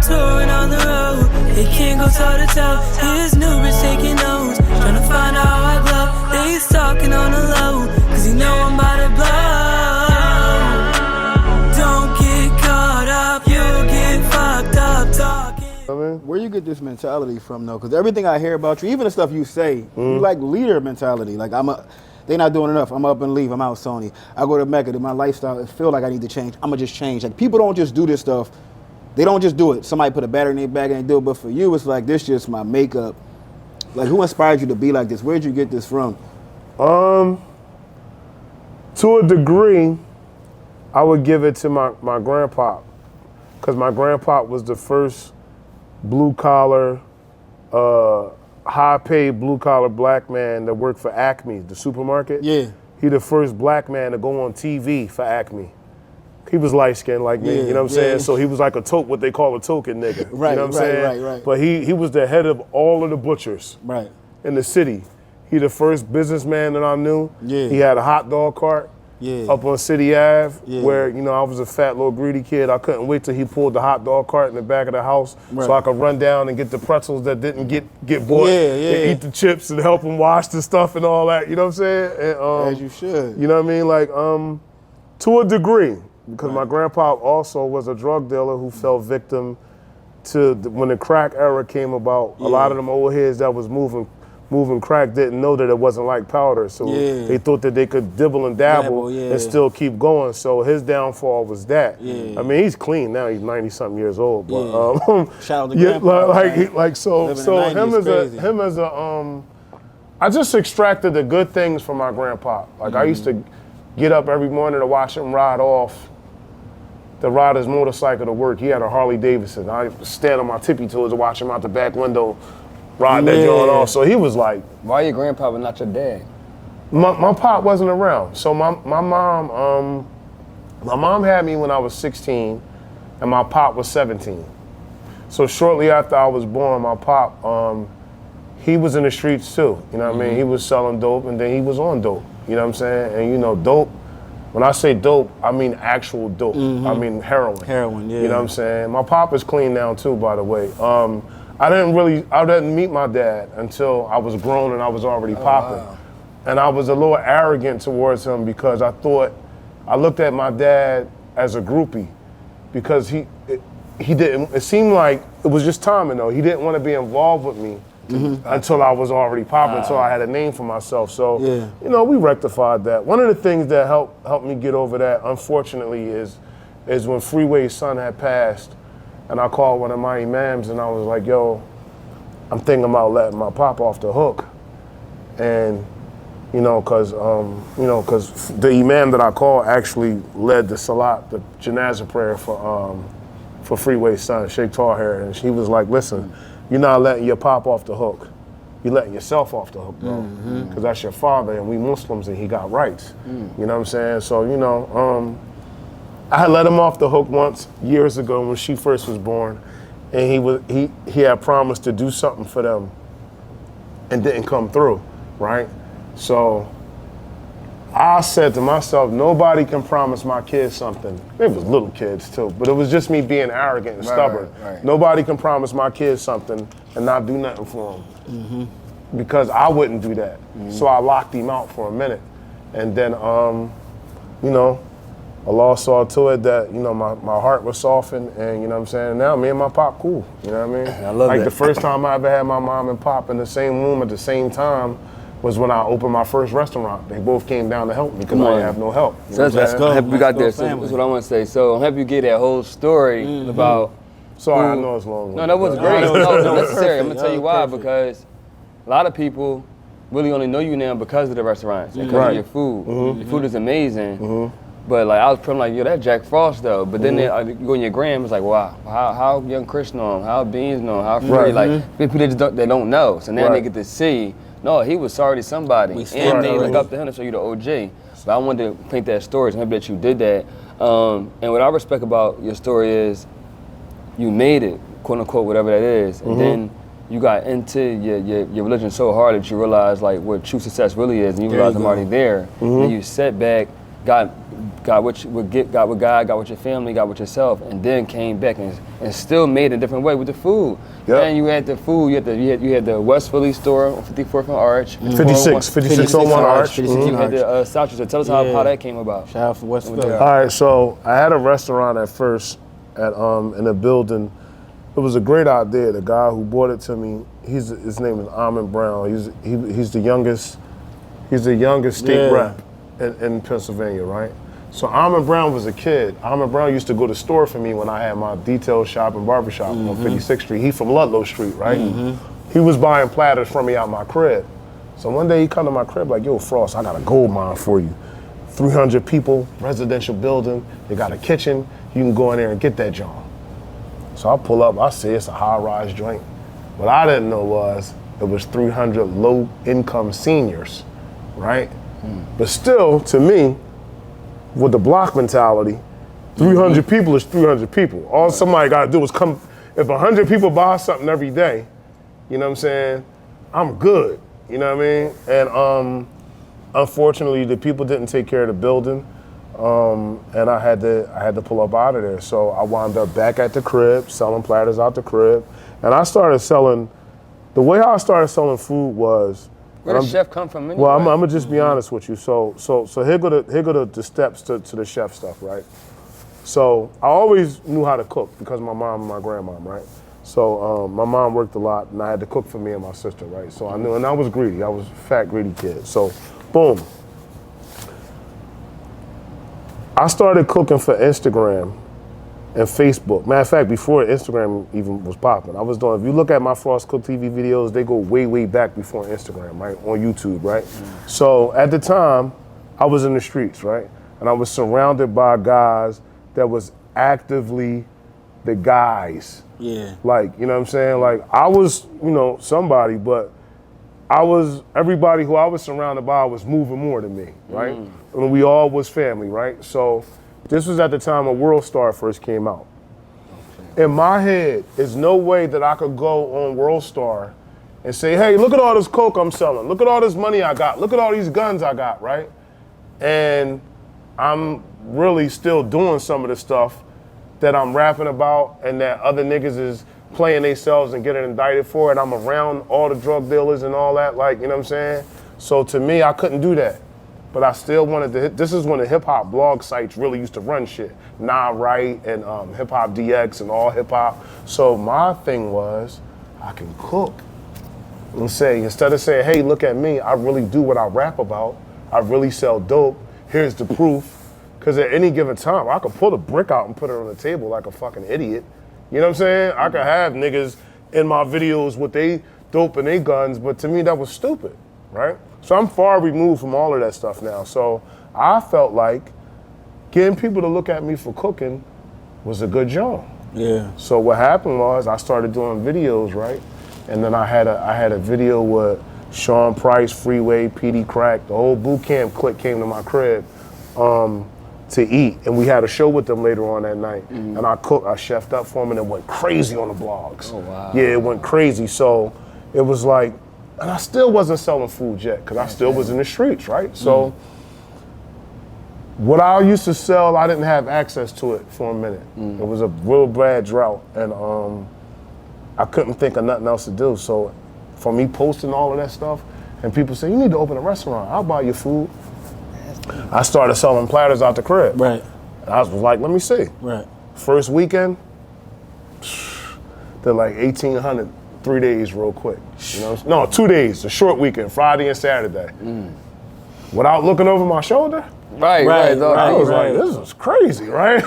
touring on the road. They can't go toe to toe. His new bitch taking notes, tryna find out how I glow. They stalking on the low, cause he know I'm about to blow. Don't get caught up, you'll get fucked up talking. Where you get this mentality from though? Because everything I hear about you, even the stuff you say, you like leader mentality. Like they not doing enough. I'm up and leave. I'm out Sony. I go to Mecca. My lifestyle, I feel like I need to change. I'm gonna just change. Like people don't just do this stuff. They don't just do it. Somebody put a battery in their bag and they do it. But for you, it's like this just my makeup. Like who inspired you to be like this? Where'd you get this from? To a degree, I would give it to my grandpa, because my grandpa was the first blue collar, high paid blue collar black man that worked for Acme, the supermarket. Yeah. He the first black man to go on TV for Acme. He was light skinned like me, you know what I'm saying? So he was like what they call a token nigga. Right, you know what I'm saying? Right. But he was the head of all of the butchers in the city. He the first businessman that I knew. Yeah. He had a hot dog cart up on City Ave, where, you know, I was a fat little greedy kid. I couldn't wait till he pulled the hot dog cart in the back of the house so I could run down and get the pretzels that didn't get bought and eat the chips and help him wash the stuff and all that, you know what I'm saying? And, as you should. You know what I mean? Like, to a degree, because my grandpa also was a drug dealer who fell victim to, when the crack era came about, a lot of them old heads that was moving crack didn't know that it wasn't like powder, so they thought that they could dibble and dabble and still keep going. So his downfall was that. I mean, he's clean now; he's 90-something years old. But shout out to grandpa, so him as a I just extracted the good things from my grandpa. Like I used to get up every morning to watch him ride his motorcycle to work. He had a Harley Davidson. I used to stand on my tippy toes to watch him out the back window. Riding that joint off. So he was like, why your grandpa but not your dad? My pop wasn't around. So my mom had me when I was 16 and my pop was 17. So shortly after I was born, my pop, he was in the streets too. You know what I mean? He was selling dope and then he was on dope. You know what I'm saying? And you know, dope, when I say dope, I mean actual dope. I mean heroin. Heroin, yeah. You know what I'm saying? My pop is clean now too, by the way. I didn't meet my dad until I was grown and I was already popping. Wow. And I was a little arrogant towards him because I looked at my dad as a groupie because he didn't, it seemed like it was just timing though. He didn't want to be involved with me until I was already popping, until I had a name for myself. So, you know, we rectified that. One of the things that helped me get over that, unfortunately, is when Freeway's son had passed. And I called one of my imams and I was like, yo, I'm thinking about letting my pop off the hook. And, you know, cause the imam that I called actually led the salat, the janazah prayer for Freeway's son, Sheikh Tahir. And she was like, listen, you're not letting your pop off the hook. You're letting yourself off the hook, bro. Cause that's your father and we Muslims and he got rights. You know what I'm saying? So, you know, I had let him off the hook once years ago when she first was born, and he had promised to do something for them and didn't come through, right? So I said to myself, nobody can promise my kids something. It was little kids too, but it was just me being arrogant and stubborn. Right. Nobody can promise my kids something and not do nothing for them because I wouldn't do that. So I locked him out for a minute, and then you know, Allah saw to it that, you know, my heart was softened and, you know what I'm saying, now me and my pop cool, you know what I mean? I love like that. The first time I ever had my mom and pop in the same room at the same time was when I opened my first restaurant. They both came down to help me because I didn't have no help. So let's go. I'm happy we got there. So that's what I want to say. So I'm happy you get that whole story about... Sorry, I know it's long. No, that was great. No, it was necessary. I'm going to tell you why, because a lot of people really only know you now because of the restaurants and because of your food. Your food is amazing. But like I was pretty like, yo, that's Jakk Frost though. But then you go in your gram, it's like, wow, how Young Chris know him, how Beans know him, how Free, like people they don't know. So now they get to see, no, he was already somebody. And they look up to him to show you the OG. But I wanted to paint that story, so maybe that you did that. And what I respect about your story is you made it, quote unquote, whatever that is. And then you got into your religion so hard that you realized like what true success really is, and you realized I'm already there. And you sat back got what God, got with your family, got with yourself, and then came back and still made a different way with the food. Yep. And you had the food, you had the West Philly store on 54th and Arch. 56 on one Arch. You had the South. So tell us how that came about. Shout out for West Philly. All right, so I had a restaurant at first at in a building. It was a great idea. The guy who bought it to me, his name is Almond Brown. He's the youngest state rep in Pennsylvania, right? So Almond Brown was a kid. Almond Brown used to go to store for me when I had my detail shop and barbershop on 56th Street. He from Ludlow Street, right? He was buying platters from me out my crib. So one day he come to my crib like, yo, Frost, I got a gold mine for you. 300 people, residential building, they got a kitchen, you can go in there and get that joint. So I pull up, I see it's a high-rise joint. What I didn't know was it was 300 low-income seniors, right? But still, to me, with the block mentality, 300 people is 300 people. All somebody got to do is come. If 100 people buy something every day, you know what I'm saying, I'm good. You know what I mean? And unfortunately, the people didn't take care of the building, and I had to pull up out of there. So I wound up back at the crib, selling platters out the crib, and I started selling. The way how I started selling food was. Where did chef come from? Anyway? Well, I'm gonna just be honest with you. So here go the steps to the chef stuff, right? So I always knew how to cook because of my mom and my grandmom, right? So my mom worked a lot, and I had to cook for me and my sister, right? So I knew, and I was greedy. I was a fat, greedy kid. So, boom. I started cooking for Instagram and Facebook. Matter of fact, before Instagram even was popping, I was doing, if you look at my Frost Cook TV videos, they go way, way back before Instagram, right? On YouTube, right? So at the time, I was in the streets, right? And I was surrounded by guys that was actively the guys. Yeah. Like, you know what I'm saying? Like, I was, somebody, but everybody who I was surrounded by was moving more than me, right? And we all was family, right? So this was at the time when World Star first came out. In my head, there's no way that I could go on World Star and say, hey, look at all this coke I'm selling. Look at all this money I got. Look at all these guns I got, right? And I'm really still doing some of the stuff that I'm rapping about and that other niggas is playing themselves and getting indicted for, and I'm around all the drug dealers and all that, like, you know what I'm saying? So to me, I couldn't do that. But I still wanted to this is when the hip hop blog sites really used to run shit. Nah Right and Hip Hop DX and all hip hop. So my thing was, I can cook. And say, instead of saying, hey, look at me, I really do what I rap about. I really sell dope. Here's the proof. Because at any given time, I could pull the brick out and put it on the table like a fucking idiot. You know what I'm saying? I could have niggas in my videos with they dope and they guns, but to me that was stupid, right? So I'm far removed from all of that stuff now. So I felt like getting people to look at me for cooking was a good job. Yeah. So what happened was I started doing videos, right? And then I had a video with Sean Price, Freeway, PD Crack, the whole boot camp clique came to my crib to eat. And we had a show with them later on that night. And I chefed up for them and it went crazy on the blogs. Oh, wow. Yeah, it went crazy. So it was like, and I still wasn't selling food yet because I still was in the streets, right? So what I used to sell, I didn't have access to it for a minute. It was a real bad drought, and I couldn't think of nothing else to do. So for me posting all of that stuff, and people say, you need to open a restaurant, I'll buy your food. I started selling platters out the crib. Right. And I was like, let me see. Right. First weekend, they're like 1,800, 3 days real quick. You know? No, 2 days, a short weekend, Friday and Saturday. Without looking over my shoulder. Right. I was like, this is crazy, right?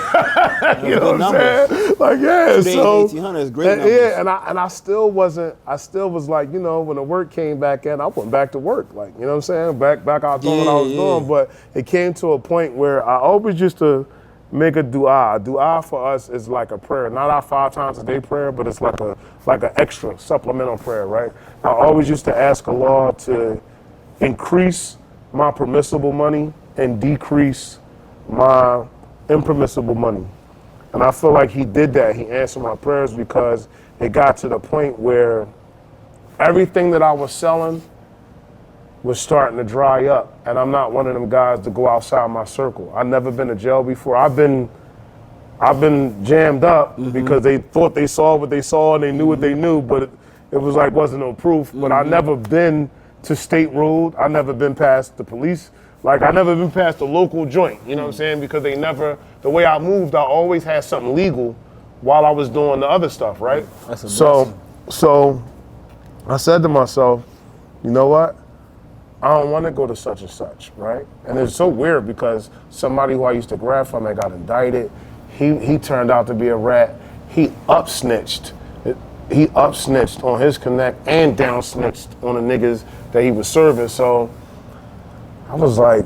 You know what I'm saying? Like, yeah. 2 days, 1,800 is great numbers. Yeah, and I still was like, when the work came back in, I went back to work. Like, you know what I'm saying? Back out doing what I was doing. But it came to a point where I always used to make a dua. A dua for us is like a prayer, not our 5 times a day prayer, but it's like an extra supplemental prayer, right? I always used to ask Allah to increase my permissible money and decrease my impermissible money. And I feel like he did that. He answered my prayers because it got to the point where everything that I was selling was starting to dry up, and I'm not one of them guys to go outside my circle. I've never been to jail before. I've been jammed up because they thought they saw what they saw and they knew what they knew, but it was like wasn't no proof. But I never been to state road. I never been past the police. Like, I never been past the local joint, you know what I'm saying? Because they never, the way I moved, I always had something legal while I was doing the other stuff, right? That's a So I said to myself, you know what? I don't want to go to such and such, right? And it's so weird because somebody who I used to grab from and got indicted, he turned out to be a rat. He up-snitched. He up-snitched on his connect and down-snitched on the niggas that he was serving. So I was like,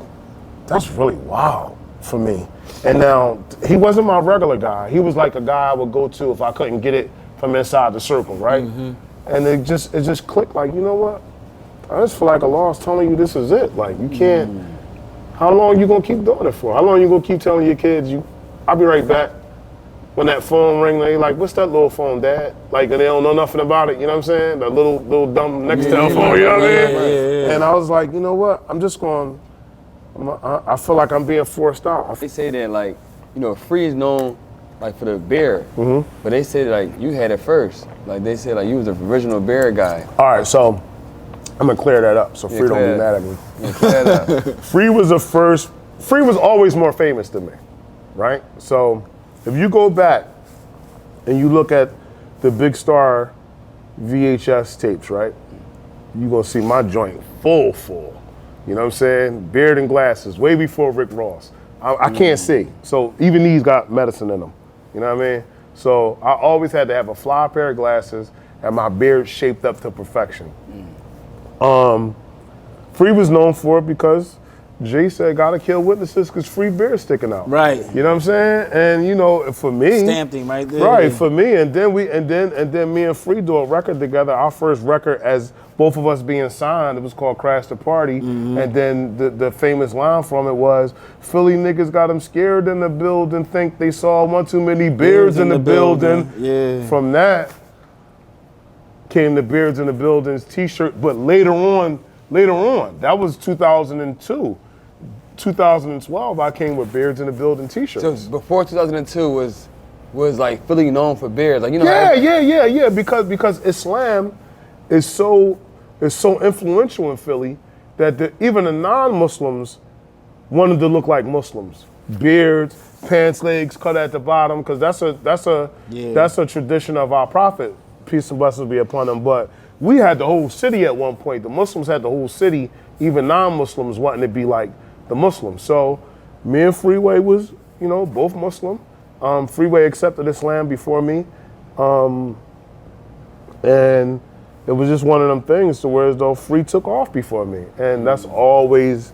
that's really wild for me. And now, he wasn't my regular guy. He was like a guy I would go to if I couldn't get it from inside the circle, right? And it just clicked like, you know what? I just feel like Allah is telling you this is it. Like, you can't, how long you gonna keep doing it for? How long you gonna keep telling your kids, I'll be right back. When that phone ring, they like, what's that little phone, Dad? Like, and they don't know nothing about it, you know what I'm saying? That little dumb next telephone, you know what I mean? And I was like, you know what? I'm just going, I feel like I'm being forced out. They say that, like, you know, Free is known, like, for the beer, but they say that, like, you had it first. Like, they say, like, you was the original beer guy. All right, so I'm gonna clear that up so Free don't be mad at me. Clear that up. Free was always more famous than me, right? So if you go back and you look at the Big Star VHS tapes, right? You gonna see my joint full. You know what I'm saying? Beard and glasses, way before Rick Ross. I can't see, so even these got medicine in them. You know what I mean? So I always had to have a fly pair of glasses and my beard shaped up to perfection. Free was known for it because Jay said, gotta kill witnesses because Free beard sticking out. Right. You know what I'm saying? And you know, for me, stamped him right there. Right, for me, and then me and Free do a record together. Our first record as both of us being signed, it was called Crash the Party. And then the famous line from it was, Philly niggas got them scared in the building, think they saw one too many beards in the building. Yeah. From that came the Beards in the Buildings t-shirt, but later on, that was 2002. 2012, I came with Beards in the Building t-shirts. So before 2002 was like Philly known for beards, like, you know. Yeah, because Islam is so influential in Philly that even the non-Muslims wanted to look like Muslims. Beards, pants legs cut at the bottom, because that's a tradition of our prophet. Peace and blessings be upon them. But we had the whole city at one point. The Muslims had the whole city, even non-Muslims wanting to be like the Muslims. So me and Freeway was, you know, both Muslim. Freeway accepted Islam before me. And it was just one of them things to where as though Free took off before me. And that's always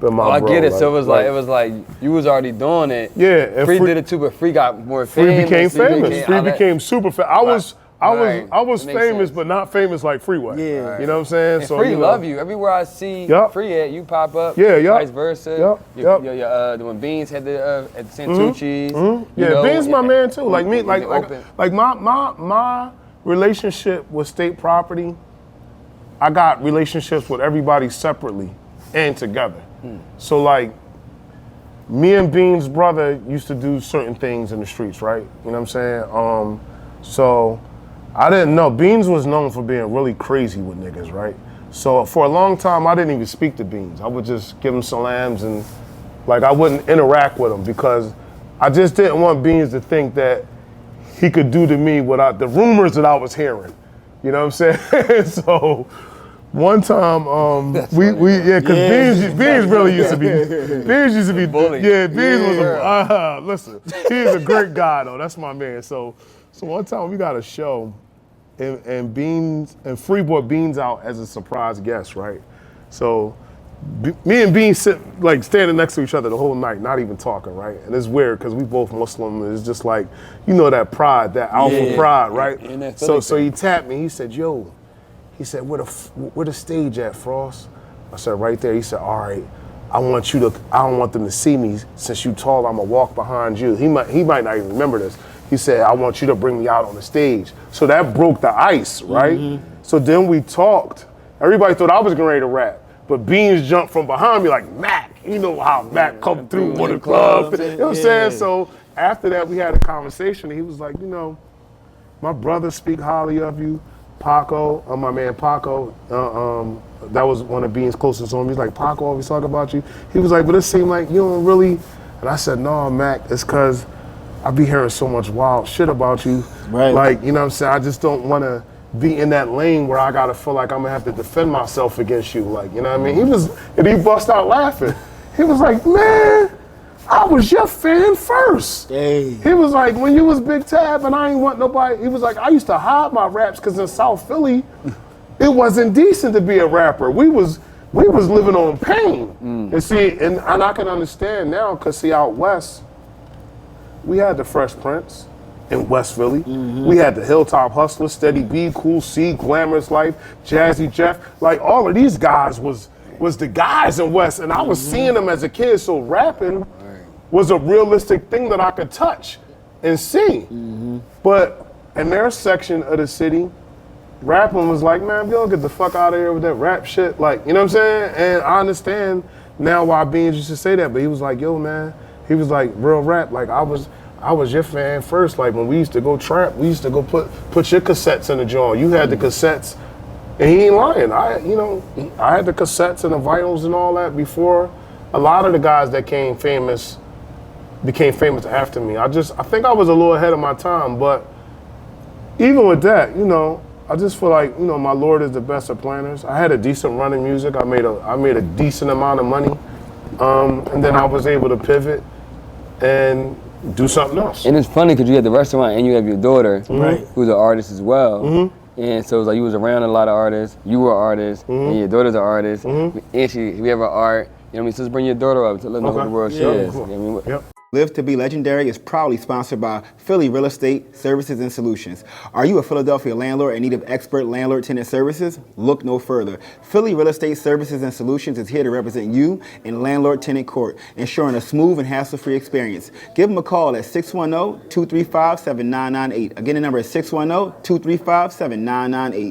been my bro. I get it. Like, so it was like you was already doing it. Yeah. And Free did it too, but Free got more famous. Free became famous. Free became super famous. I was famous, sense. But not famous like Freeway. Yeah. You know what I'm saying? And so Free love you. Everywhere I see Free at, you pop up. Yeah, yeah. Vice versa. When Beans had the at Santucci's. Yeah, Beans my man too. Like me, like my relationship with state property, I got relationships with everybody separately and together. So like, me and Beans' brother used to do certain things in the streets, right? You know what I'm saying? So I didn't know. Beans was known for being really crazy with niggas, right? So for a long time, I didn't even speak to Beans. I would just give him salams and like I wouldn't interact with him because I just didn't want Beans to think that he could do to me without the rumors that I was hearing. You know what I'm saying? So one time, because Beans really used to be, bully. Yeah, Beans was listen, he's a great guy though. That's my man. So one time we got a show, and Beans and Free brought Beans out as a surprise guest, right? So me and Beans sit like standing next to each other the whole night, not even talking, right? And it's weird because we both Muslim. It's just like, you know, that pride, that alpha pride, right? So he tapped me. He said, "Yo," he said, "Where the stage at, Frost?" I said, "Right there." He said, "All right. I don't want them to see me. Since you tall, I'm gonna walk behind you." He might not even remember this. He said, "I want you to bring me out on the stage." So that broke the ice, right? So then we talked. Everybody thought I was getting ready to rap. But Beans jumped from behind me like, Mac, you know how Mac come through one of the clubs. You know what I'm saying? So after that, we had a conversation. And he was like, you know, my brothers speak highly of you. Paco, my man Paco, that was one of Bean's closest homies. He's like, Paco always talk about you. He was like, but it seemed like you don't really. And I said, no, Mac, it's because I be hearing so much wild shit about you. Right. Like, you know what I'm saying? I just don't want to be in that lane where I got to feel like I'm going to have to defend myself against you. Like, you know what I mean? And he bust out laughing. He was like, man, I was your fan first. Hey. He was like, when you was Big Tab and I ain't want nobody, he was like, I used to hide my raps because in South Philly, it wasn't decent to be a rapper. We was living on pain. And see, and I can understand now, because see, out west, we had the Fresh Prince in West Philly. We had the Hilltop Hustlers, Steady B, Cool C, Glamorous Life, Jazzy Jeff. Like, all of these guys was the guys in West, and I was seeing them as a kid, so rapping was a realistic thing that I could touch and see. But in their section of the city, rapping was like, man, if you don't get the fuck out of here with that rap shit, like, you know what I'm saying? And I understand now why Beans used to say that, but he was like, yo, man, he was like, real rap, like, I was your fan first. Like, when we used to go trap, we used to go put your cassettes in the joint. You had the cassettes, and he ain't lying. I had the cassettes and the vinyls and all that before a lot of the guys that became famous after me. I think I was a little ahead of my time, but even with that, you know, I just feel like, you know, my Lord is the best of planners. I had a decent run in music. I made a decent amount of money, and then I was able to pivot and do something else. And it's funny because you had the restaurant and you have your daughter, who's an artist as well. And so it's like you was around a lot of artists, you were an artist, and your daughter's an artist, and we have an art. You know what I mean? So just bring your daughter up to let her know who the world she is. Cool. You know what I mean? Yep. Live to be Legendary is proudly sponsored by Philly Real Estate Services and Solutions. Are you a Philadelphia landlord in need of expert landlord-tenant services? Look no further. Philly Real Estate Services and Solutions is here to represent you in landlord-tenant court, ensuring a smooth and hassle-free experience. Give them a call at 610-235-7998. Again, the number is 610-235-7998.